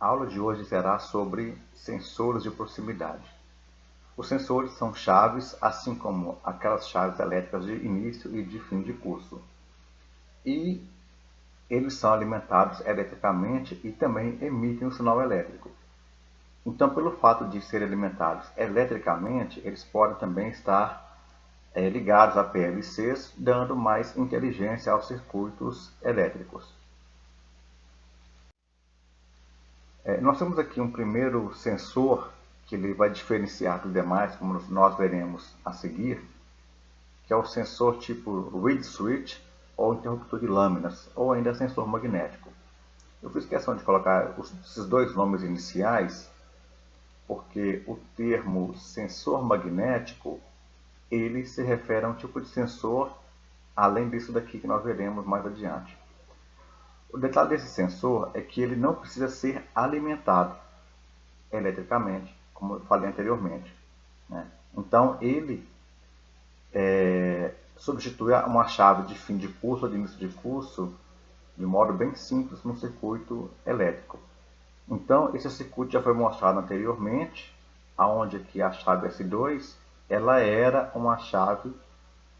A aula de hoje será sobre sensores de proximidade. Os sensores são chaves, assim como aquelas chaves elétricas de início e de fim de curso. E eles são alimentados eletricamente e também emitem um sinal elétrico. Então, pelo fato de serem alimentados eletricamente, eles podem também estar ligados a PLCs, dando mais inteligência aos circuitos elétricos. Nós temos aqui um primeiro sensor que ele vai diferenciar dos demais, como nós veremos a seguir, que é o sensor tipo reed switch ou interruptor de lâminas, ou ainda sensor magnético. Eu fiz questão de colocar esses dois nomes iniciais, porque o termo sensor magnético, ele se refere a um tipo de sensor, além disso daqui que nós veremos mais adiante. O detalhe desse sensor é que ele não precisa ser alimentado eletricamente, como eu falei anteriormente, né? Então, ele substitui uma chave de fim de curso ou de início de curso de modo bem simples no circuito elétrico. Então, esse circuito já foi mostrado anteriormente, aonde que a chave S2 ela era uma chave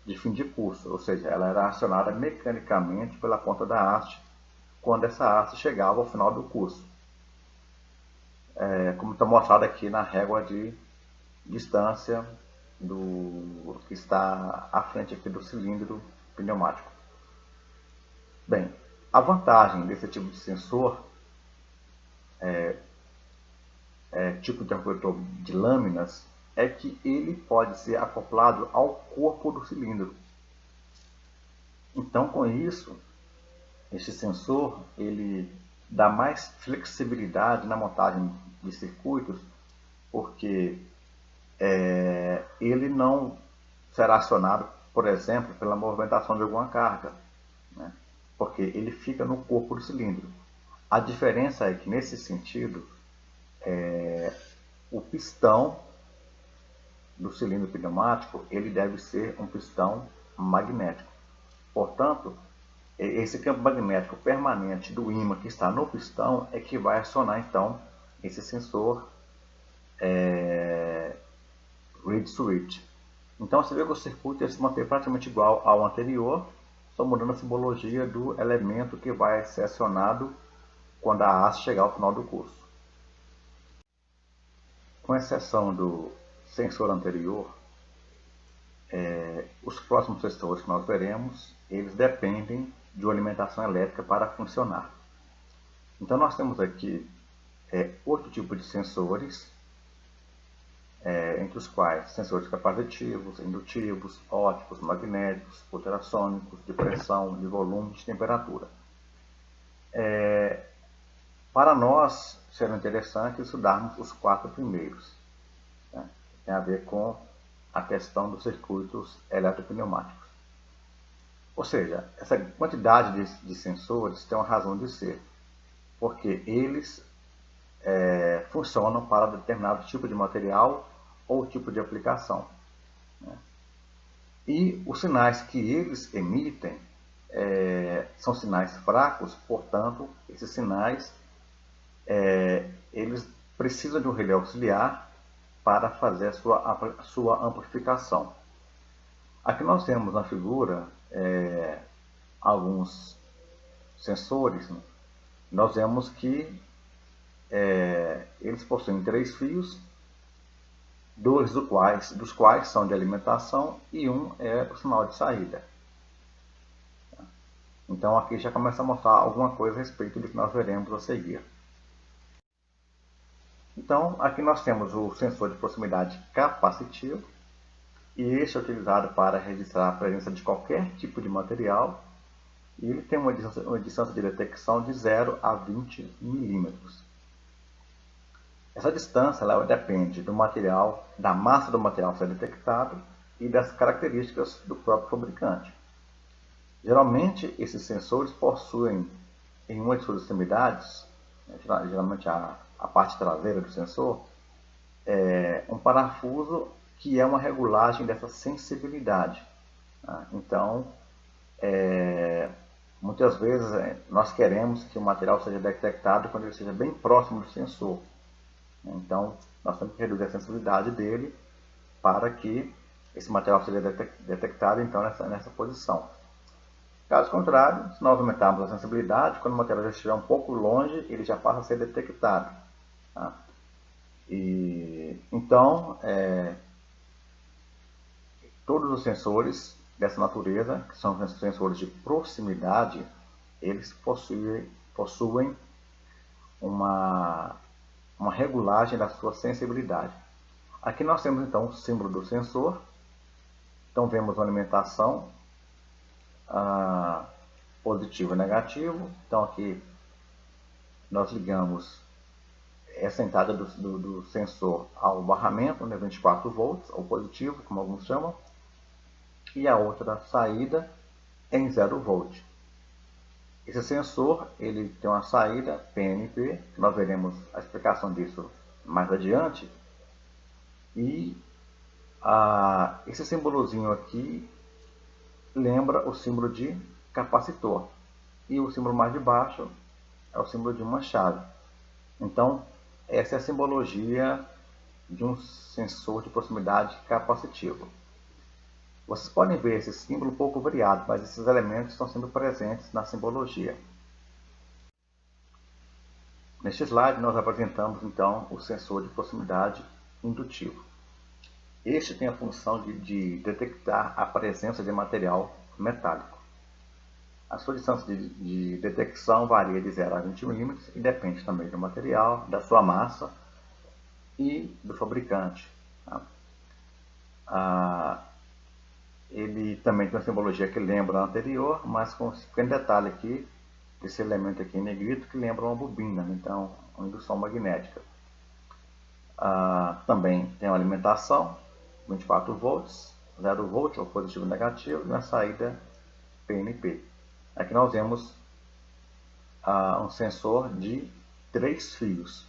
de fim de curso, ou seja, ela era acionada mecanicamente pela ponta da haste quando essa haste chegava ao final do curso. Como está mostrado aqui na régua de distância do que está à frente aqui do cilindro pneumático. Bem, a vantagem desse tipo de sensor, tipo de interruptor de lâminas, é que ele pode ser acoplado ao corpo do cilindro. Então, com isso, esse sensor ele dá mais flexibilidade na montagem de circuitos, porque ele não será acionado, por exemplo, pela movimentação de alguma carga, né? Porque ele fica no corpo do cilindro. A diferença é que, nesse sentido, o pistão do cilindro pneumático ele deve ser um pistão magnético. Portanto, esse campo magnético permanente do ímã que está no pistão é que vai acionar, então, esse sensor reed switch. Então, você vê que o circuito ele se mantém praticamente igual ao anterior, só mudando a simbologia do elemento que vai ser acionado quando a haste chegar ao final do curso. Com exceção do sensor anterior, os próximos sensores que nós veremos, eles dependem de uma alimentação elétrica para funcionar. Então, nós temos aqui 8 tipos de sensores, entre os quais sensores capacitivos, indutivos, ópticos, magnéticos, ultrassônicos, de pressão, de volume, de temperatura. Para nós, será interessante estudarmos os 4 primeiros, né? Tem a ver com a questão dos circuitos eletropneumáticos. Ou seja, essa quantidade de sensores tem uma razão de ser, porque eles funcionam para determinado tipo de material ou tipo de aplicação, né? E os sinais que eles emitem são sinais fracos, portanto, esses sinais eles precisam de um relé auxiliar para fazer a sua amplificação. Aqui nós temos na figura alguns sensores, né? Nós vemos que eles possuem 3 fios, 2 dos quais são de alimentação e um é o sinal de saída. Então aqui já começa a mostrar alguma coisa a respeito do que nós veremos a seguir. Então aqui nós temos o sensor de proximidade capacitivo, e este é utilizado para registrar a presença de qualquer tipo de material, e ele tem uma distância de detecção de 0 a 20 milímetros. Essa distância ela depende do material, da massa do material a ser detectado e das características do próprio fabricante. Geralmente, esses sensores possuem em uma de suas extremidades, geralmente a parte traseira do sensor, um parafuso que é uma regulagem dessa sensibilidade. Então, Muitas vezes nós queremos que o material seja detectado quando ele esteja bem próximo do sensor. Então, nós temos que reduzir a sensibilidade dele para que esse material seja detectado então nessa posição. Caso contrário, se nós aumentarmos a sensibilidade, quando o material já estiver um pouco longe, ele já passa a ser detectado. Tá? Então, todos os sensores dessa natureza, que são sensores de proximidade, eles possuem uma regulagem da sua sensibilidade. Aqui nós temos então o símbolo do sensor. Então vemos uma alimentação positivo e negativo. Então aqui nós ligamos essa entrada do sensor ao barramento, né, 24 volts, ao positivo, como alguns chamam, e a outra saída em 0 volt. Esse sensor ele tem uma saída PNP, nós veremos a explicação disso mais adiante, e esse símbolozinho aqui lembra o símbolo de capacitor, e o símbolo mais de baixo é o símbolo de uma chave. Então, essa é a simbologia de um sensor de proximidade capacitivo. Vocês podem ver esse símbolo um pouco variado, mas esses elementos estão sempre presentes na simbologia. Neste slide, nós apresentamos então o sensor de proximidade indutivo. Este tem a função de detectar a presença de material metálico. A sua distância de detecção varia de 0 a 20 mm e depende também do material, da sua massa e do fabricante. Ele também tem uma simbologia que lembra a anterior, mas com um pequeno detalhe aqui, desse elemento aqui em negrito, que lembra uma bobina, então uma indução magnética. Também tem uma alimentação, 24 volts, 0 volt, ou positivo e negativo, e uma saída PNP. Aqui nós vemos um sensor de 3 fios,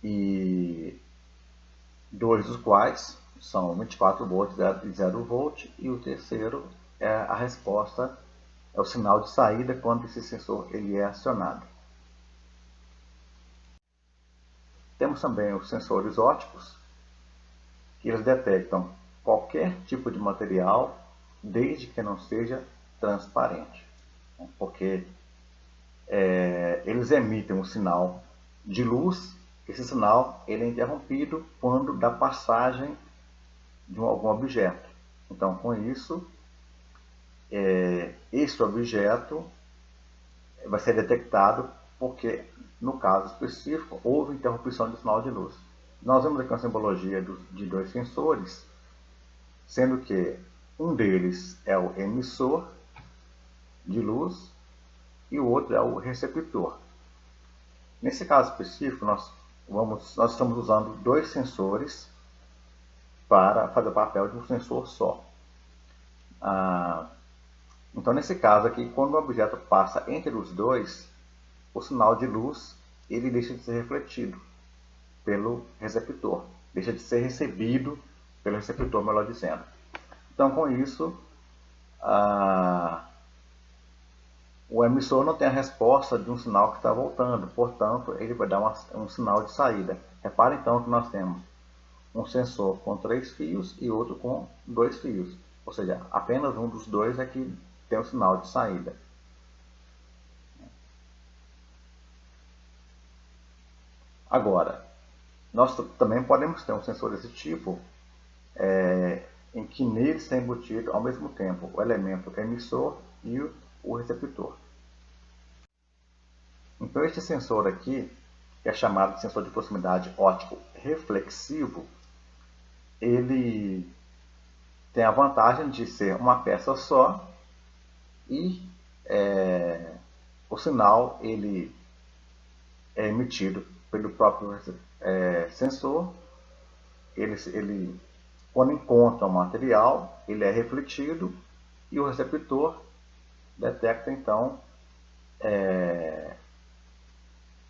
e 2 dos quais são 24 volts e 0 volt, e o terceiro é a resposta, é o sinal de saída quando esse sensor ele é acionado. Temos também os sensores ópticos, que eles detectam qualquer tipo de material, desde que não seja transparente, porque eles emitem um sinal de luz. Esse sinal ele é interrompido quando da passagem de algum objeto. Então, com isso, este objeto vai ser detectado porque, no caso específico, houve interrupção do sinal de luz. Nós vemos aqui uma simbologia de 2 sensores, sendo que um deles é o emissor de luz e o outro é o receptor. Nesse caso específico, nós estamos usando 2 sensores para fazer o papel de um sensor só. Então, nesse caso aqui, quando o objeto passa entre os dois, o sinal de luz ele deixa de ser refletido pelo receptor, deixa de ser recebido pelo receptor, melhor dizendo. Então, com isso, o emissor não tem a resposta de um sinal que está voltando, portanto, ele vai dar um sinal de saída. Repare então que nós temos um sensor com 3 fios e outro com 2 fios, ou seja, apenas um dos dois é que tem o sinal de saída. Agora, nós também podemos ter um sensor desse tipo, em que nele está embutido ao mesmo tempo o elemento emissor e o receptor. Então, este sensor aqui, que é chamado de sensor de proximidade óptico reflexivo, ele tem a vantagem de ser uma peça só e o sinal ele é emitido pelo próprio sensor. Ele, quando encontra o material, ele é refletido e o receptor detecta então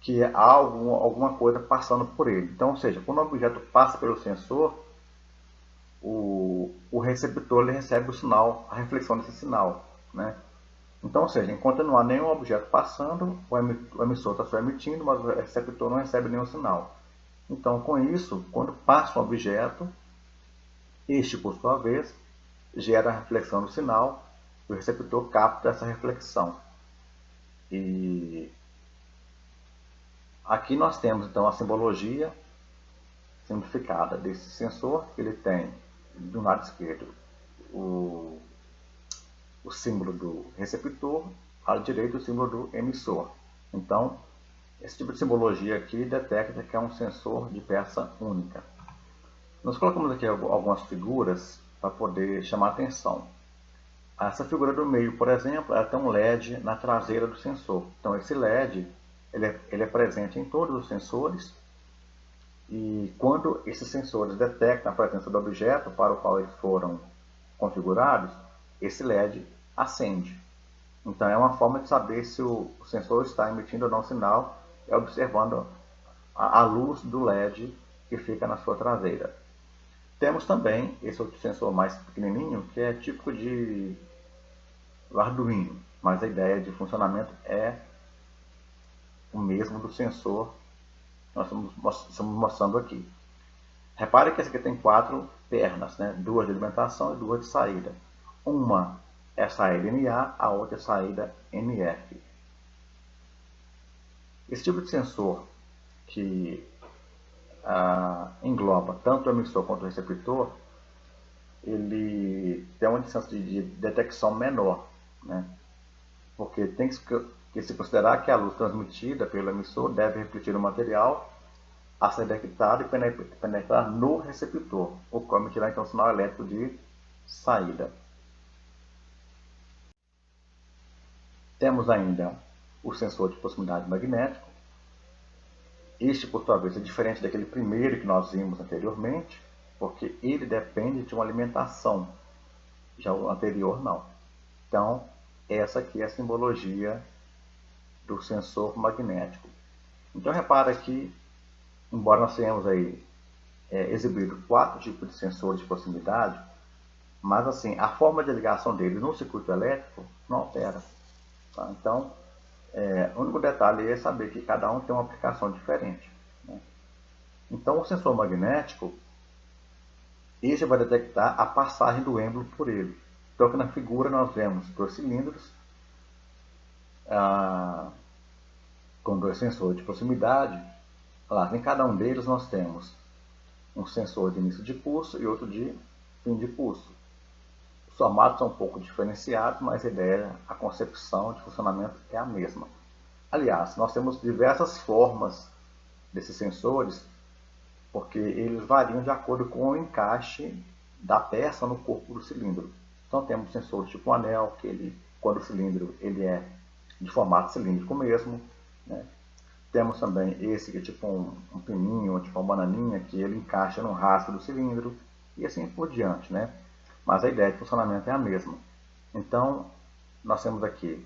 que há alguma coisa passando por ele. Então, ou seja, quando o objeto passa pelo sensor, o receptor ele recebe o sinal, a reflexão desse sinal, né? Então, ou seja, enquanto não há nenhum objeto passando, o emissor está só emitindo, mas o receptor não recebe nenhum sinal. Então, com isso, quando passa um objeto, este, por sua vez, gera a reflexão do sinal, e o receptor capta essa reflexão. E aqui nós temos, então, a simbologia simplificada desse sensor, que ele tem, do lado esquerdo, o símbolo do receptor, ao lado direito o símbolo do emissor. Então, esse tipo de simbologia aqui detecta que é um sensor de peça única. Nós colocamos aqui algumas figuras para poder chamar a atenção. Essa figura do meio, por exemplo, ela tem um LED na traseira do sensor. Então, esse LED ele é presente em todos os sensores, e quando esses sensores detectam a presença do objeto para o qual eles foram configurados, esse LED acende. Então, é uma forma de saber se o sensor está emitindo ou não sinal, é observando a luz do LED que fica na sua traseira. Temos também esse outro sensor mais pequenininho, que é típico de Arduino, mas a ideia de funcionamento é o mesmo do sensor que nós estamos mostrando aqui. Repare que esse aqui tem 4 pernas, né? 2 de alimentação e 2 de saída. Uma é a saída NA, a outra é a saída NF. Esse tipo de sensor que engloba tanto o emissor quanto o receptor, ele tem uma distância de detecção menor, né? Porque tem que se considerar que a luz transmitida pelo emissor deve refletir o material a ser detectado e penetrar no receptor, o qual emitirá então o sinal elétrico de saída. Temos ainda o sensor de proximidade magnético. Este, por sua vez, é diferente daquele primeiro que nós vimos anteriormente, porque ele depende de uma alimentação, já o anterior não. Então, essa aqui é a simbologia do sensor magnético. Então, repara que, embora nós tenhamos aí exibido 4 tipos de sensores de proximidade, mas assim, a forma de ligação deles no circuito elétrico não altera. Tá? Então, o único detalhe é saber que cada um tem uma aplicação diferente, né? Então, o sensor magnético, este vai detectar a passagem do êmbolo por ele. Então, aqui na figura nós vemos 2 cilindros com 2 sensores de proximidade. Lá, em cada um deles nós temos um sensor de início de pulso e outro de fim de pulso. Os formatos são um pouco diferenciados, mas a ideia, a concepção de funcionamento é a mesma. Aliás, nós temos diversas formas desses sensores, porque eles variam de acordo com o encaixe da peça no corpo do cilindro. Então temos sensores tipo um anel, que quando o cilindro ele é de formato cilíndrico mesmo, né? Temos também esse que é tipo um pininho, tipo uma bananinha, que ele encaixa no rastro do cilindro, e assim por diante, né? Mas a ideia de funcionamento é a mesma. Então, nós temos aqui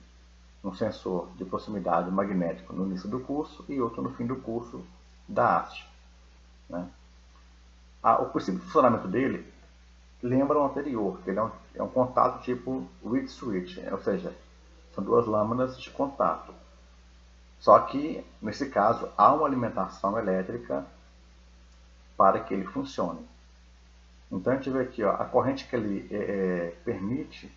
um sensor de proximidade magnético no início do curso e outro no fim do curso da haste, né? O princípio de funcionamento dele lembra o anterior, que ele é um contato tipo reed switch, ou seja, são 2 lâminas de contato. Só que, nesse caso, há uma alimentação elétrica para que ele funcione. Então, a gente vê aqui, ó, a corrente que ele permite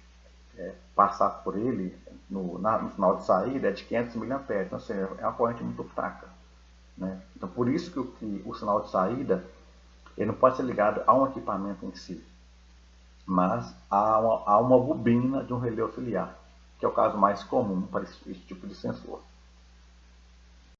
passar por ele no final de saída é de 500 mA, então, assim, é uma corrente muito fraca, né? Então, por isso que o sinal de saída ele não pode ser ligado a um equipamento em si, mas a uma bobina de um relé auxiliar, que é o caso mais comum para esse tipo de sensor.